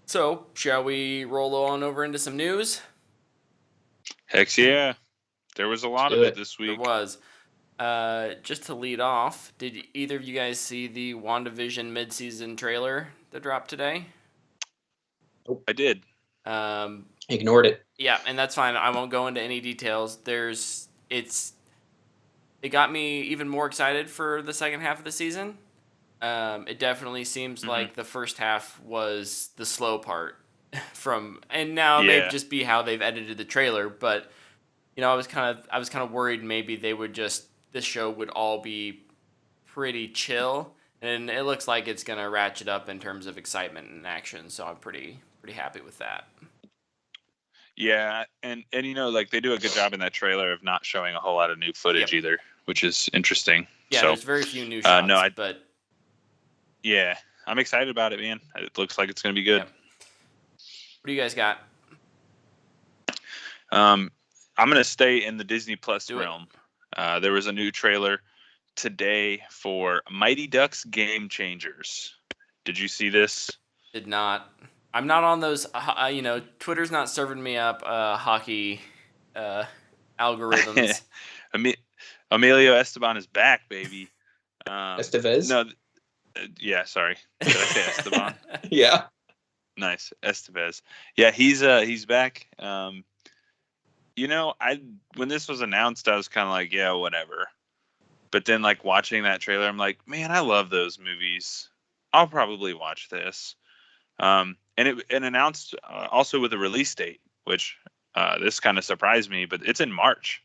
So, shall we roll on over into some news? Heck yeah. There was a lot of it this There week. was. Just to lead off, did either of you guys see the WandaVision mid-season trailer that dropped today? I did. Ignored it. Yeah, and that's fine. I won't go into any details. It got me even more excited for the second half of the season. It definitely seems like the first half was the slow part and now it may just be how they've edited the trailer, but I was kind of worried maybe this show would all be pretty chill, and it looks like it's gonna ratchet up in terms of excitement and action. So I'm pretty happy with that. Yeah, and they do a good job in that trailer of not showing a whole lot of new footage either, which is interesting. Yeah, there's very few new shots. Yeah, I'm excited about it, man. It looks like it's gonna be good. Yep. What do you guys got? I'm gonna stay in the Disney Plus realm. There was a new trailer today for Mighty Ducks Game Changers. Did you see this? Did not. I'm not on those. Twitter's not serving me up hockey algorithms. Emilio Esteban is back, baby. Estevez? No, yeah. Sorry, did I say Esteban? Yeah. Nice, Estevez. Yeah, he's back. When this was announced, I was kind of like, yeah, whatever. But then, watching that trailer, I'm like, man, I love those movies. I'll probably watch this. And it announced also with a release date, which this kind of surprised me, but it's in March.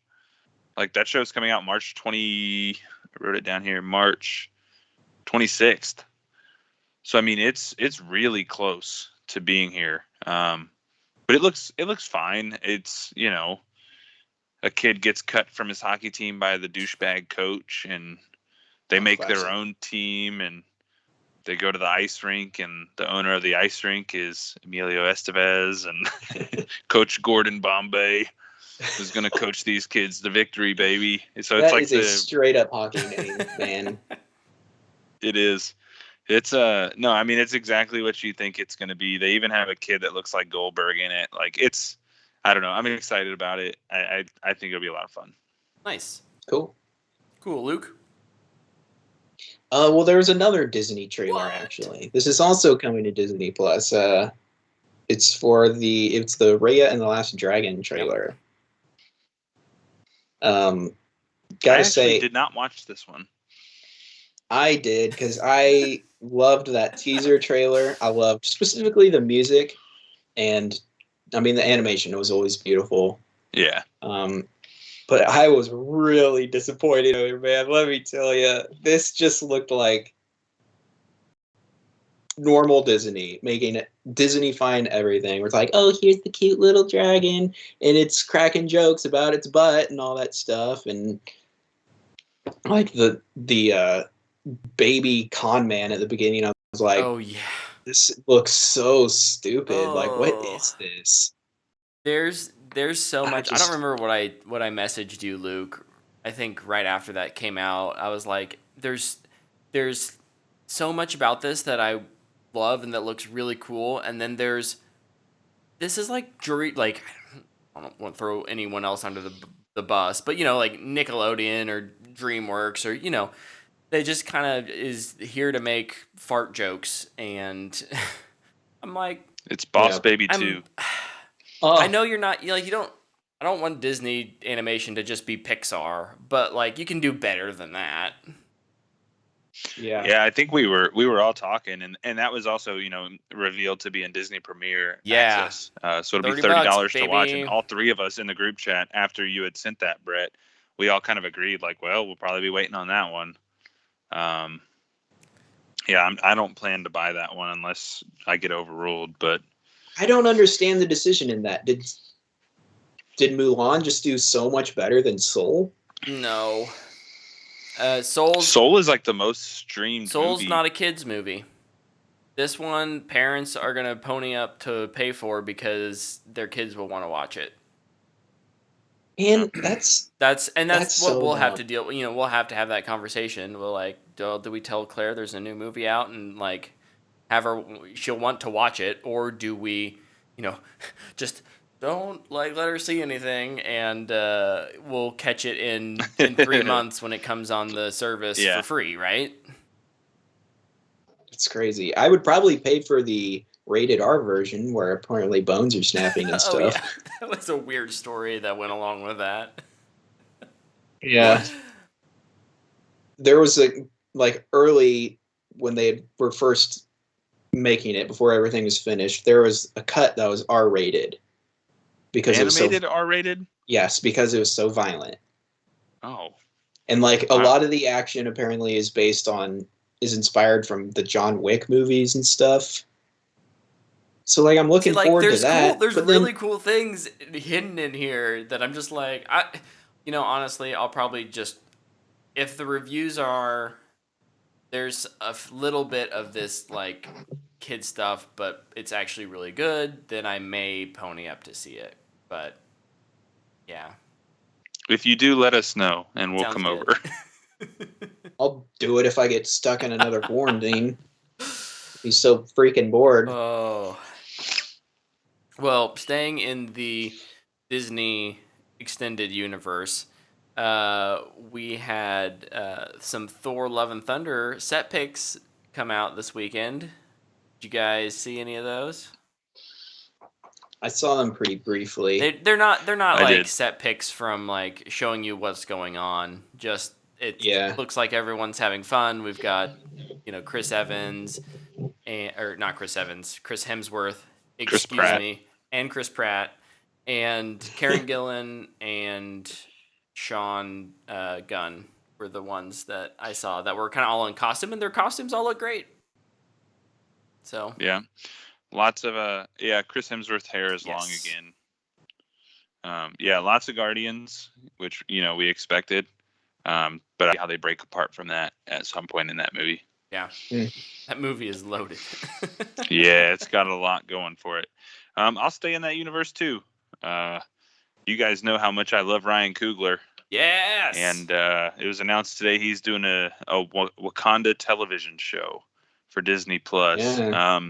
That show's coming out March 20. I wrote it down here, March 26th. So I mean, it's really close to being here. But it looks fine. It's a kid gets cut from his hockey team by the douchebag coach, and they make their own team, and they go to the ice rink, and the owner of the ice rink is Emilio Estevez, and Coach Gordon Bombay is going to coach these kids to victory, baby. So that is a straight up hockey name, man. It is. It's no, I mean, it's exactly what you think it's going to be. They even have a kid that looks like Goldberg in it. I don't know. I'm excited about it. I think it'll be a lot of fun. Nice. Cool, Luke? Well, there was another Disney trailer, actually. This is also coming to Disney Plus. It's the Raya and the Last Dragon trailer. Gotta say, did not watch this one. I did, because I loved that teaser trailer. I loved specifically the music, and I mean, the animation was always beautiful. Yeah. But I was really disappointed, man. Let me tell you, this just looked like normal Disney, making it Disney-fine everything. We're like, oh, here's the cute little dragon, and it's cracking jokes about its butt and all that stuff, and the baby con man at the beginning. I was like, oh yeah, this looks so stupid. What is this? There's so much. I don't remember what I messaged you, Luke. I think right after that came out, I was like, there's so much about this that I love and that looks really cool, and then this is jury. I don't want to throw anyone else under the bus, but Nickelodeon or DreamWorks or they just kind of is here to make fart jokes, and I'm like, it's Boss Baby 2. I know you're not you don't. I don't want Disney animation to just be Pixar, but you can do better than that. Yeah. I think we were all talking, and that was also revealed to be in Disney Premiere access. So it'll be $30 to watch, and all three of us in the group chat after you had sent that, Brett, we all kind of agreed we'll probably be waiting on that one. I don't plan to buy that one unless I get overruled, but I don't understand the decision in that. Did Mulan just do so much better than Soul? No. Soul is the most streamed Soul's movie. not a kid's movie. This one, parents are going to pony up to pay for because their kids will want to watch it. And that's what so we'll dumb. have to deal. We'll have to have that conversation. We'll do we tell Claire there's a new movie out and she'll want to watch it, or do we, just don't let her see anything, and we'll catch it in 3 months when it comes on the service for free, right? It's crazy. I would probably pay for the rated R version where apparently bones are snapping and stuff. Oh yeah, that was a weird story that went along with that. Yeah. There was early when they were first making it, before everything was finished, there was a cut that was R rated. Because animated R rated? Yes, because it was so violent. Oh. And a lot of the action apparently is inspired from the John Wick movies and stuff. So I'm looking forward to that. There's really cool things hidden in here that I'm just honestly, I'll probably just, if the reviews are, there's a little bit of this kid stuff, but it's actually really good, then I may pony up to see it. But yeah. If you do, let us know and we'll come over. I'll do it if I get stuck in another quarantine. He's so freaking bored. Oh. Well, staying in the Disney extended universe, we had some Thor Love and Thunder set pics come out this weekend. Did you guys see any of those? I saw them pretty briefly. They're not set pics from showing you what's going on. Just looks like everyone's having fun. We've got Chris Evans Chris Hemsworth, and Chris Pratt, and Karen Gillan and Sean Gunn were the ones that I saw that were kind of all in costume, and their costumes all look great. So yeah. Lots of Chris Hemsworth's hair is long again. Lots of Guardians, which we expected. But how they break apart from that at some point in that movie. Yeah, that movie is loaded. Yeah, it's got a lot going for it. I'll stay in that universe too. You guys know how much I love Ryan Coogler. Yes. And it was announced today he's doing a Wakanda television show for Disney Plus. Yeah.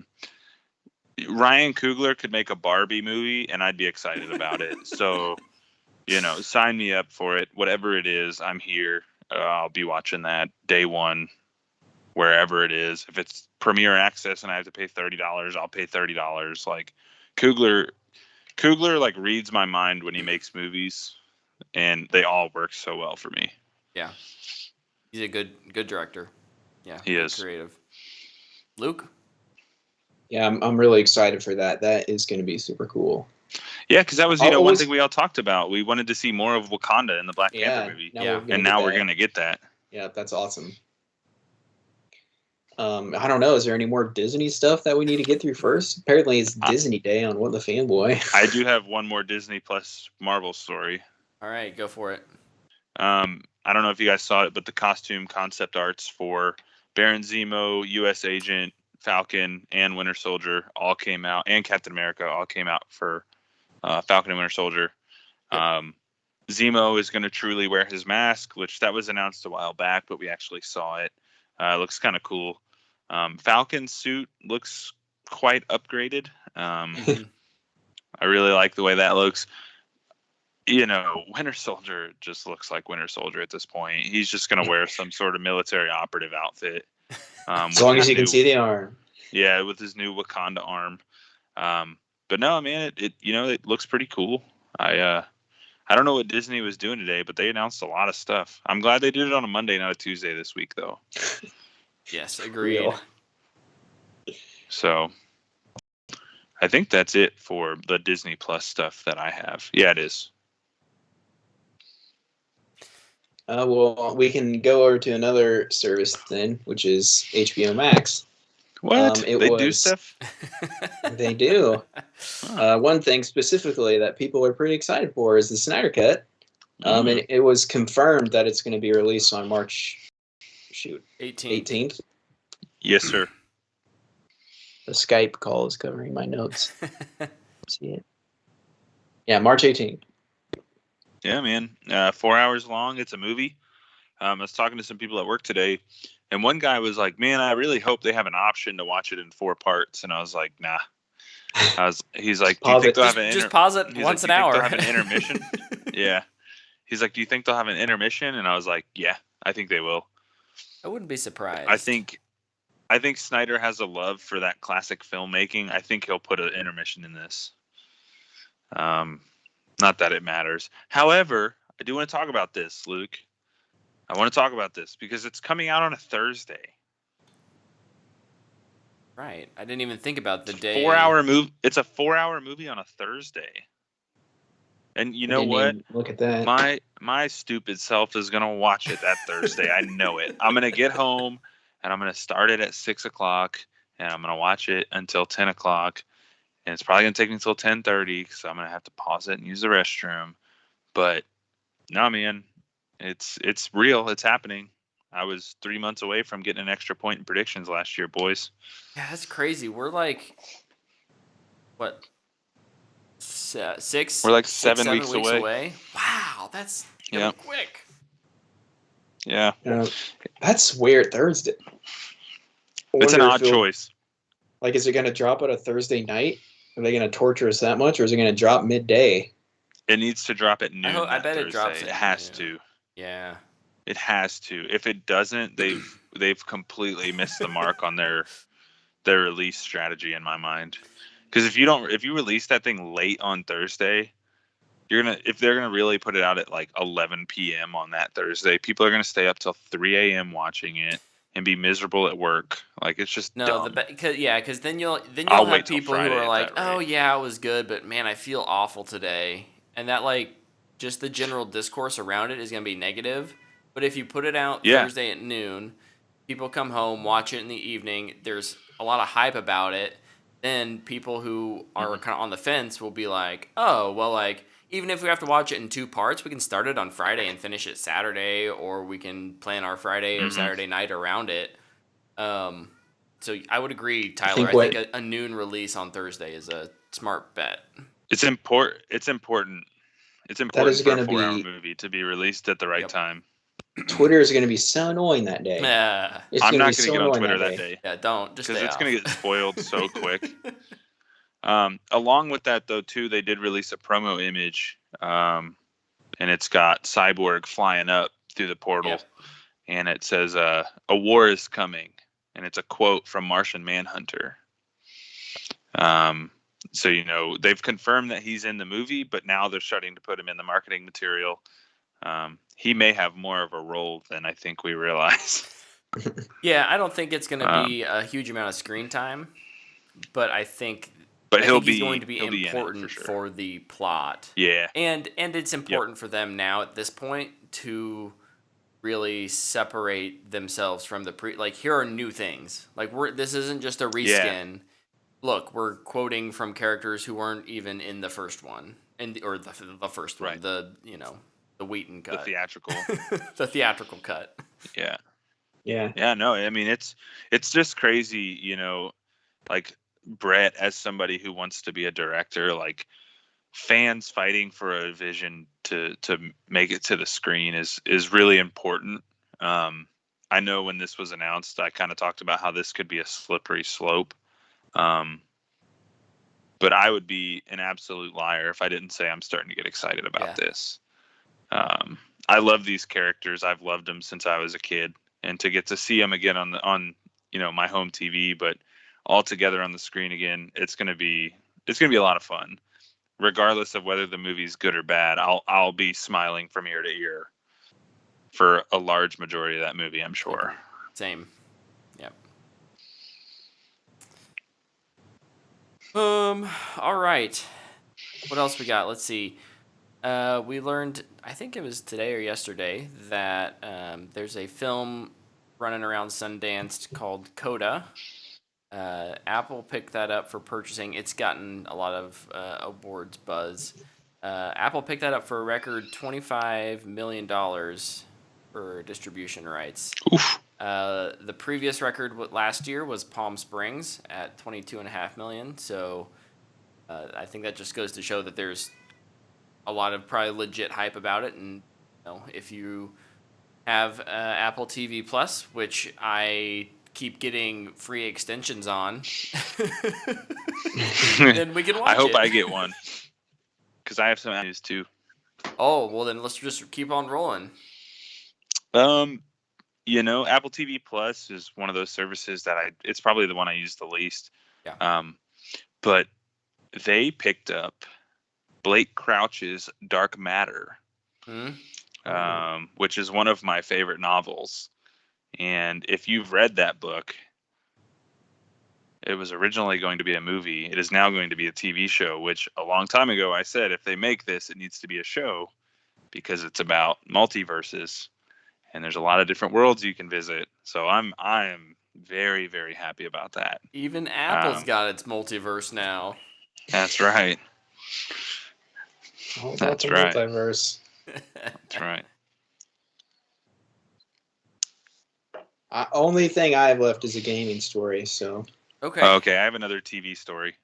Ryan Coogler could make a Barbie movie, and I'd be excited about it. So, sign me up for it. Whatever it is, I'm here. I'll be watching that day one, wherever it is. If it's Premiere Access and I have to pay $30, I'll pay $30. Coogler reads my mind when he makes movies, and they all work so well for me. Yeah, he's a good director. Yeah, he is creative. Luke. Yeah, I'm really excited for that. That is going to be super cool. Yeah, because that was one thing we all talked about. We wanted to see more of Wakanda in the Black Panther movie. Now we're going to get that. Yeah, that's awesome. I don't know. Is there any more Disney stuff that we need to get through first? Apparently, it's Disney Day on What the Fanboy. I do have one more Disney plus Marvel story. All right, go for it. I don't know if you guys saw it, but the costume concept arts for Baron Zemo, U.S. Agent, Falcon, and Winter Soldier all came out, and Captain America all came out for Falcon and Winter Soldier. Zemo is going to truly wear his mask, which that was announced a while back, but we actually saw it. It looks kind of cool. Falcon's suit looks quite upgraded. I really like the way that looks. Winter Soldier just looks like Winter Soldier at this point. He's just going to wear some sort of military operative outfit. As long as you can see the arm. Yeah, with his new Wakanda arm. But no, man, it looks pretty cool. I don't know what Disney was doing today, but they announced a lot of stuff. I'm glad they did it on a Monday, not a Tuesday this week, though. Yes, agreed. So I think that's it for the Disney Plus stuff that I have. Yeah, it is. Well, we can go over to another service then, which is HBO Max. What? Do stuff? They do. One thing specifically that people are pretty excited for is the SnyderCut. And it was confirmed that it's going to be released on March 18th. Yes, sir. The Skype call is covering my notes. See it? Yeah, March 18th. Yeah, man. 4 hours long. It's a movie. I was talking to some people at work today, and one guy was like, "Man, I really hope they have an option to watch it in 4 parts." And I was like, "Nah." He's like, "Do you think they'll have an just pause it He's once like, an "Do you think hour. they'll have an intermission?" Yeah. He's like, "Do you think they'll have an intermission?" And I was like, "Yeah, I think they will." I wouldn't be I surprised. think Snyder has a love for that classic filmmaking. I think he'll put an intermission in this. Not that it matters. However, I do want to talk about this, Luke. I want to talk about this because it's coming out on a Thursday. Right. I didn't even think about the day. 4-hour movie. It's a 4-hour movie on a Thursday. And you know what? Look at that. My stupid self is gonna watch it that Thursday. I know it. I'm gonna get home and I'm gonna start it at 6 o'clock and I'm gonna watch it until 10 o'clock. And it's probably gonna take me until 10:30 because I'm gonna have to pause it and use the restroom. But no, man, it's real. It's happening. I was 3 months away from getting an extra point in predictions last year, boys. Yeah, that's crazy. We're like, what? We're like 7 7 weeks away. Wow, that's Yeah. quick. Yeah. That's weird. Thursday. It's an odd choice. Like, is it going to drop on a Thursday night? Are they going to torture us that much, or is it going to drop midday? It needs to drop at noon. I bet Thursday. it drops. It has to. Yeah. It has to. If it doesn't, they've completely missed the mark on their release strategy in my mind. Because if you release that thing late on Thursday, if they're gonna really put it out at like 11 p.m. on that Thursday, people are gonna stay up till 3 a.m. watching it and be miserable at work. Like, it's just dumb. Because then you'll I'll have wait till people who Friday are at like, that rate. oh yeah, it was good, but man, I feel awful today, and that like just the general discourse around it is gonna be negative. But if you put it out Thursday at noon, people come home, watch it in the evening. There's a lot of hype about it. Then people who are kind of on the fence will be like, oh well, like even if we have to watch it in 2 parts, we can start it on Friday and finish it Saturday, or we can plan our Friday or Saturday night around it. So I would agree, Tyler. I think a noon release on Thursday is a smart bet. It's important. It's important for a 4-hour movie to be released at the right time. Twitter is going to be so annoying that day. I'm not going to get on Twitter that day. Yeah, don't. Just because it's going to get spoiled so quick. Along with that, though, too, they did release a promo image, and it's got Cyborg flying up through the portal, and it says, "A war is coming," and it's a quote from Martian Manhunter. So they've confirmed that he's in the movie, but now they're starting to put him in the marketing material. He may have more of a role than I think we realize. Yeah, I don't think it's going to be a huge amount of screen time, but I think he's going to be important for the plot. Yeah, and it's important for them now at this point to really separate themselves from the like here are new things. Like this isn't just a reskin. Look, we're quoting from characters who weren't even in the first one, or the first one, the Wheaton cut, the theatrical cut. Yeah. No, I mean it's just crazy, like Brett, as somebody who wants to be a director, like fans fighting for a vision to make it to the screen is really important. I know when this was announced, I kind of talked about how this could be a slippery slope. But I would be an absolute liar if I didn't say I'm starting to get excited about this. I love these characters. I've loved them since I was a kid, and to get to see them again on my home TV, but all together on the screen again, it's gonna be a lot of fun. Regardless of whether the movie's good or bad, I'll be smiling from ear to ear for a large majority of that movie, I'm sure. Same. Yep. All right. What else we got? Let's see. We learned, I think it was today or yesterday, that there's a film running around Sundance called CODA. Apple picked that up for purchasing. It's gotten a lot of awards buzz. Apple picked that up for a record $25 million for distribution rights. Oof. The previous record last year was Palm Springs at $22.5 million. So I think that just goes to show that there's a lot of probably legit hype about it. And if you have Apple TV Plus, which I keep getting free extensions on, then we can I watch hope it. I get one because I have some news too. Oh, well then let's just keep on rolling. Apple TV Plus is one of those services that it's probably the one I use the least. Yeah. But they picked up Blake Crouch's Dark Matter, which is one of my favorite novels. And if you've read that book, it was originally going to be a movie. It is now going to be a TV show, which a long time ago I said, if they make this, it needs to be a show because it's about multiverses and there's a lot of different worlds you can visit. So I am very, very happy about that. Even Apple's got its multiverse now. That's right. All about the multiverse. That's right. Only thing I have left is a gaming story. So Okay. I have another TV story.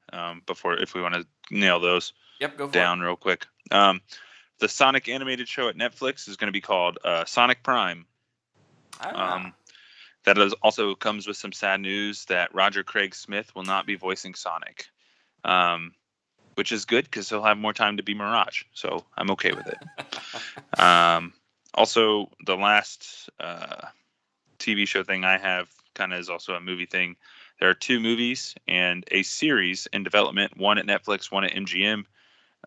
Before, if we want to nail those. Yep. Go for down real quick. The Sonic animated show at Netflix is going to be called Sonic Prime. That also comes with some sad news that Roger Craig Smith will not be voicing Sonic, which is good because he'll have more time to be Mirage. So I'm okay with it. Also, the last TV show thing I have kind of is also a movie thing. There are 2 movies and a series in development, one at Netflix, one at MGM,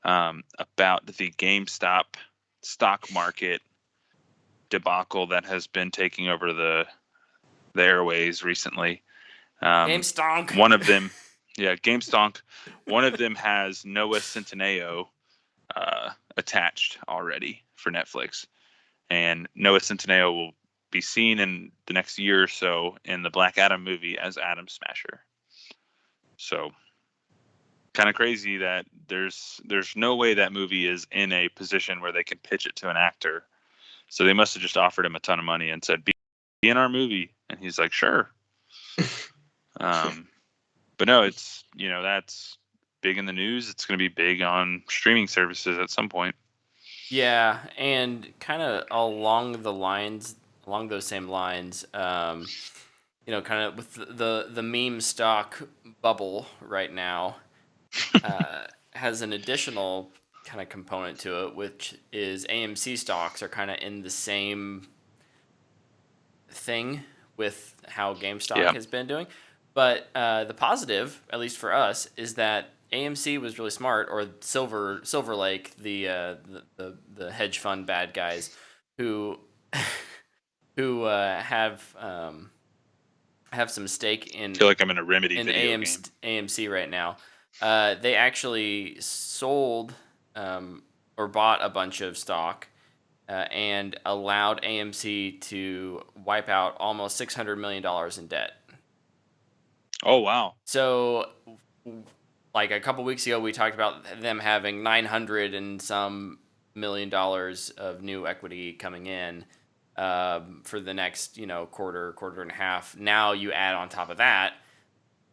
about the GameStop stock market debacle that has been taking over the airways recently. GameStonk. One of them, GameStonk. One of them has Noah Centineo attached already for Netflix, and Noah Centineo will be seen in the next year or so in the Black Adam movie as Atom Smasher. So kind of crazy that there's no way that movie is in a position where they can pitch it to an actor. So they must have just offered him a ton of money and said, be in our movie. And he's like, sure. But no, it's, that's big in the news. It's going to be big on streaming services at some point. Yeah, and kind of along those same lines, kind of with the meme stock bubble right now, has an additional kind of component to it, which is AMC stocks are kind of in the same thing with how GameStop has been doing. But the positive, at least for us, is that AMC was really smart, or Silver Lake, the hedge fund bad guys, who have some stake in. I feel like I'm in a Remedy in video game. AMC right now. They actually sold or bought a bunch of stock and allowed AMC to wipe out almost $600 million in debt. Oh, wow. So, like a couple weeks ago, we talked about them having $900 and some million of new equity coming in for the next, quarter and a half. Now you add on top of that,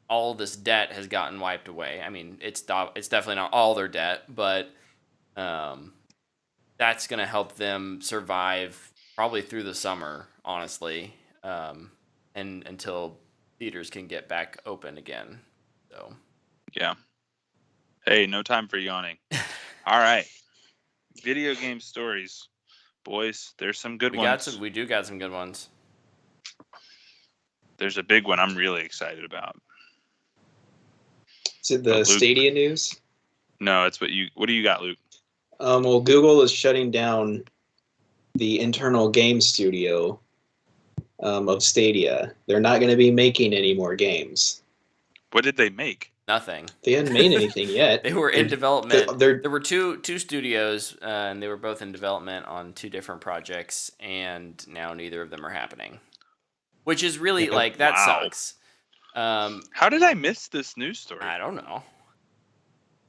all this debt has gotten wiped away. I mean, it's definitely not all their debt, but that's going to help them survive probably through the summer, honestly, and until theaters can get back open again. So, yeah. Hey, no time for yawning. All right, video game stories, boys. There's some good ones. We do got some good ones. There's a big one I'm really excited about. Is it the Stadia news? No, it's what do you got, Luke? Well, Google is shutting down the internal game studio of Stadia. They're not going to be making any more games. What did they make? Nothing. They hadn't made anything yet. They were in development. There were two studios, and they were both in development on 2 different projects, and now neither of them are happening. Which is really, that sucks. How did I miss this news story? I don't know.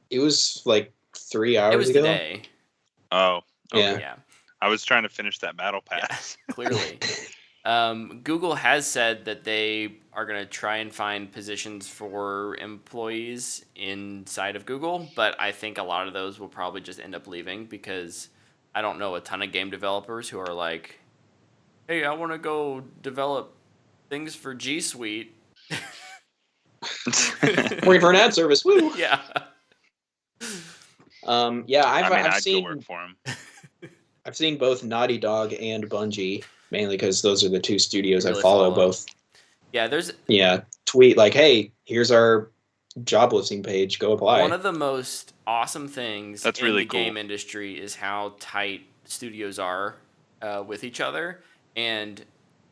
It was 3 hours ago. It was today. Oh, okay. Yeah. I was trying to finish that battle pass. Yeah, clearly. Google has said that they are going to try and find positions for employees inside of Google, but I think a lot of those will probably just end up leaving because I don't know a ton of game developers who are hey, I want to go develop things for G Suite. Working for an ad service. Woo. Yeah. Yeah, I've I'd go work seen for him. I've seen both Naughty Dog and Bungie, mainly because those are the two studios I Really follow. follow. Both. Yeah, there's Yeah, tweet like, "Hey, here's our job listing page. Go apply." one of the most awesome things That's in really the cool. game industry is how tight studios are with each other. And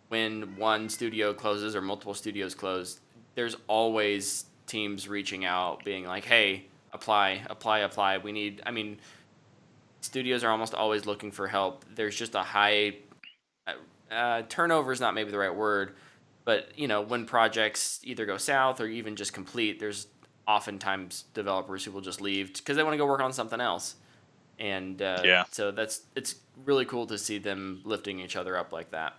when one studio closes or multiple studios close, there's always teams reaching out, being like, "Hey, apply. We need." I mean, studios are almost always looking for help. There's just a high turnover is not maybe the right word, but when projects either go south or even just complete, there's oftentimes developers who will just leave because they want to go work on something else. And Yeah. so it's really cool to see them lifting each other up like that.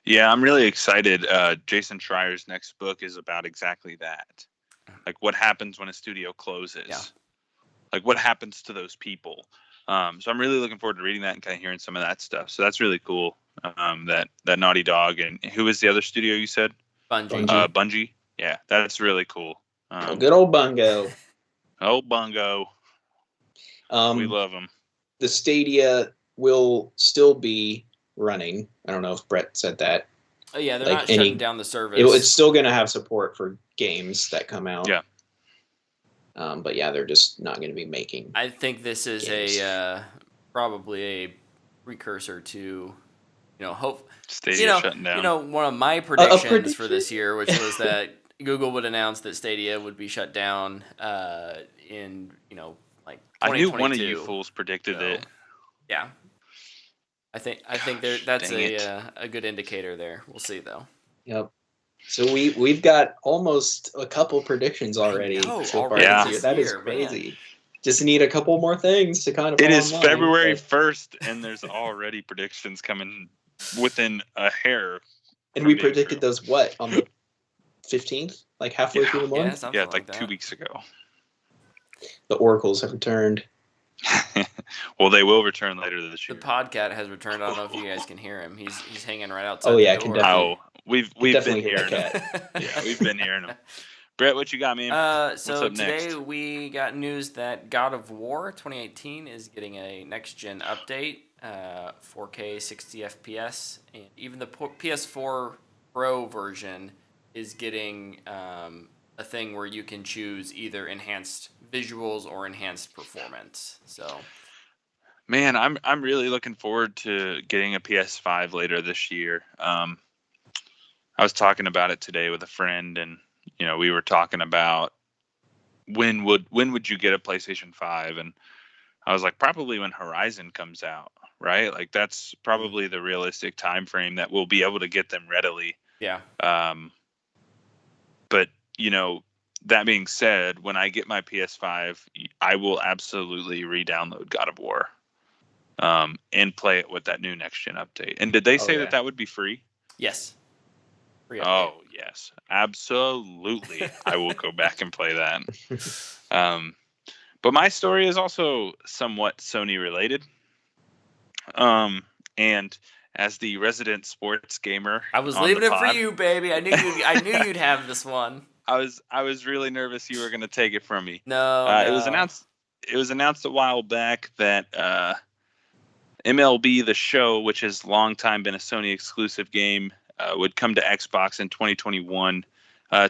Yeah, I'm really excited. Jason Schreier's next book is about exactly that. Like what happens when a studio closes. Yeah. Like what happens to those people. So I'm really looking forward to reading that and kind of hearing some of that stuff. So that's really cool. That Naughty Dog and who was the other studio you said? Bungie. Bungie. Yeah, that's really cool. Good old Bungo. Oh, Bungo. We love them. The Stadia will still be running. I don't know if Brett said that. Oh yeah, they're not shutting down the service. It's still going to have support for games that come out. Yeah. But yeah, they're just not going to be making. I think this is games. Probably a precursor to, hope. Stadia shutting down. One of my predictions for this year, which was that Google would announce that Stadia would be shut down in like 2022. I knew one of you fools predicted it. Yeah. I think that's a good indicator there. We'll see though. Yep. So we've got almost a couple predictions already so far this year. That is crazy. Man. Just need a couple more things to kind of. It is February 1st, and there's already predictions coming within a hair. And we predicted those on the 15th, like halfway through the month. Yeah, like 2 weeks ago. The oracles have returned. Well, they will return later this year. The podcat has returned. I don't know if you guys can hear him. He's hanging right outside. Oh yeah, the door. We've been hearing him. Yeah, we've been hearing him. Brett, what you got, man? So today we got news that God of War 2018 is getting a next-gen update, 4K 60 FPS, and even the PS4 Pro version is getting a thing where you can choose either enhanced visuals or enhanced performance. So, man, I'm really looking forward to getting a PS5 later this year. I was talking about it today with a friend, and we were talking about when would you get a PlayStation 5, and I was like, probably when Horizon comes out, right? Like that's probably the realistic time frame that we'll be able to get them readily. Yeah. But that being said, when I get my PS5, I will absolutely re-download God of War, and play it with that new next gen update. And did they say that would be free? Yes. Oh yes, absolutely. I will go back and play that. But my story is also somewhat Sony related. And as the resident sports gamer, I was leaving it for you, baby. I knew you'd have this one. I was really nervous you were going to take it from me. No. It was announced a while back that MLB The Show, which has long time been a Sony exclusive game, would come to Xbox in 2021.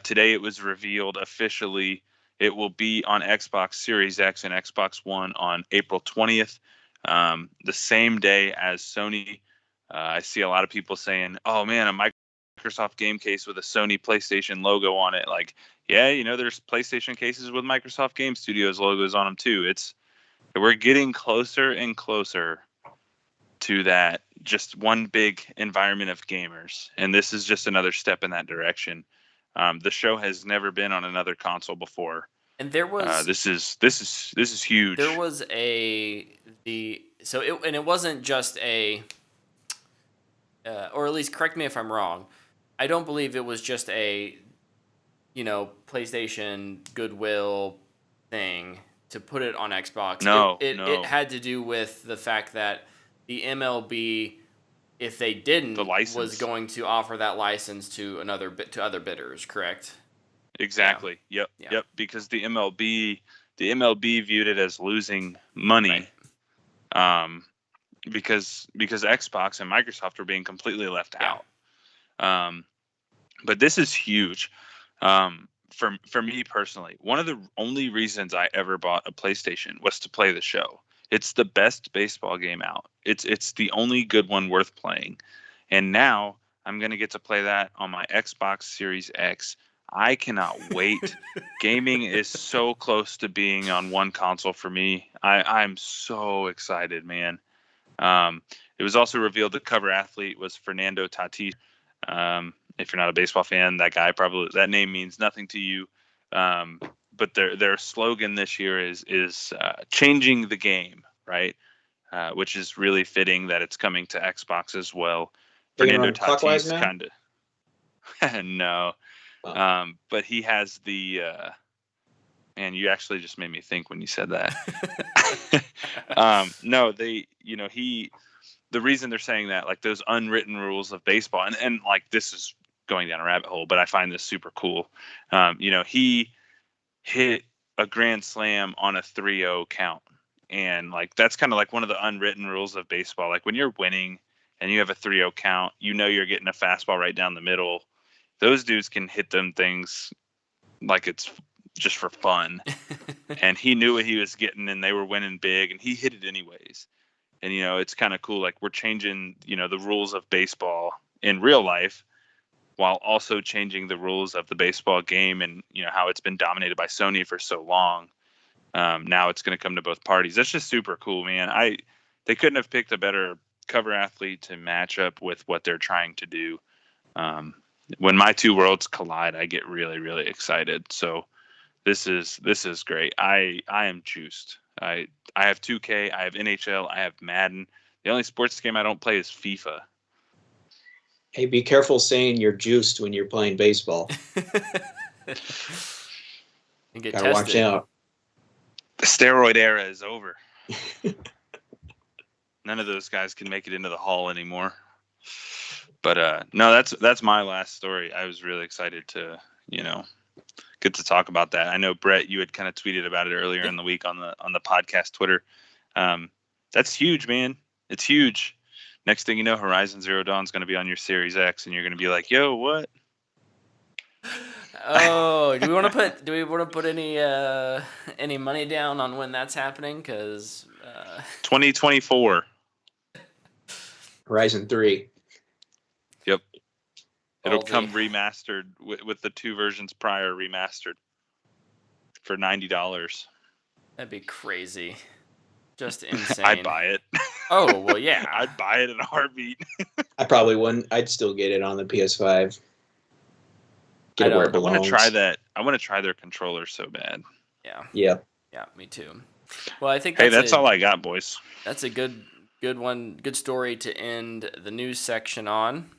Today it was revealed officially it will be on Xbox Series X and Xbox One on April 20th, the same day as Sony. I see a lot of people saying, oh man, a Microsoft game case with a Sony PlayStation logo on it. Like, yeah, there's PlayStation cases with Microsoft Game Studios logos on them too. We're getting closer and closer to that, just one big environment of gamers, and this is just another step in that direction. The show has never been on another console before, and there was this is huge. There was it wasn't just a, or at least correct me if I'm wrong. I don't believe it was just a, PlayStation goodwill thing to put it on Xbox. No, it had to do with the fact that the MLB if they didn't, the license was going to offer that license to other bidders, correct? Exactly. Yeah. Yep. Because the MLB viewed it as losing money, because Xbox and Microsoft were being completely left out. But this is huge. For me personally, one of the only reasons I ever bought a PlayStation was to play the show. It's the best baseball game out. It's the only good one worth playing. And now I'm going to get to play that on my Xbox Series X. I cannot wait. Gaming is so close to being on one console for me. I'm so excited, man. It was also revealed the cover athlete was Fernando Tatis. If you're not a baseball fan, that name means nothing to you. But their slogan this year is changing the game, right? Which is really fitting that it's coming to Xbox as well. They're gonna Fernando run clockwise Tatis now? kind of no, but he has the man. You actually just made me think when you said that. No, the reason they're saying that, like those unwritten rules of baseball, and like this is going down a rabbit hole, but I find this super cool. He hit a grand slam on a 3-0 count. And like that's kind of like one of the unwritten rules of baseball. Like when you're winning and you have a 3-0 count, you're getting a fastball right down the middle. Those dudes can hit them things like it's just for fun. And he knew what he was getting, and they were winning big, and he hit it anyways. And it's kind of cool. Like we're changing the rules of baseball in real life, while also changing the rules of the baseball game, and how it's been dominated by Sony for so long. Now it's going to come to both parties. That's just super cool, man. They couldn't have picked a better cover athlete to match up with what they're trying to do. When my two worlds collide, I get really, really excited. So this is great. I am juiced. I have 2K, I have NHL, I have Madden. The only sports game I don't play is FIFA. Hey, be careful saying you're juiced when you're playing baseball. And get Gotta tested. watch out. The steroid era is over. None of those guys can make it into the hall anymore. But no, that's my last story. I was really excited to get to talk about that. I know Brett, you had kind of tweeted about it earlier in the week on the podcast Twitter. That's huge, man. It's huge. Next thing you know, Horizon Zero Dawn is going to be on your Series X, and you're going to be like, "Yo, what?" Oh, do we want to put any money down on when that's happening? Because 2024. Horizon 3. Yep. It'll come remastered with the two versions prior remastered for $90. That'd be crazy. Just insane. I'd buy it. Oh, well, yeah. I'd buy it in a heartbeat. I probably wouldn't. I'd still get it on the PS5. Get it where it belongs. I want to try that. I want to try their controller so bad. Yeah. Yeah. Yeah, me too. Well, I think that's all I got, boys. That's a good one, good story to end the news section on.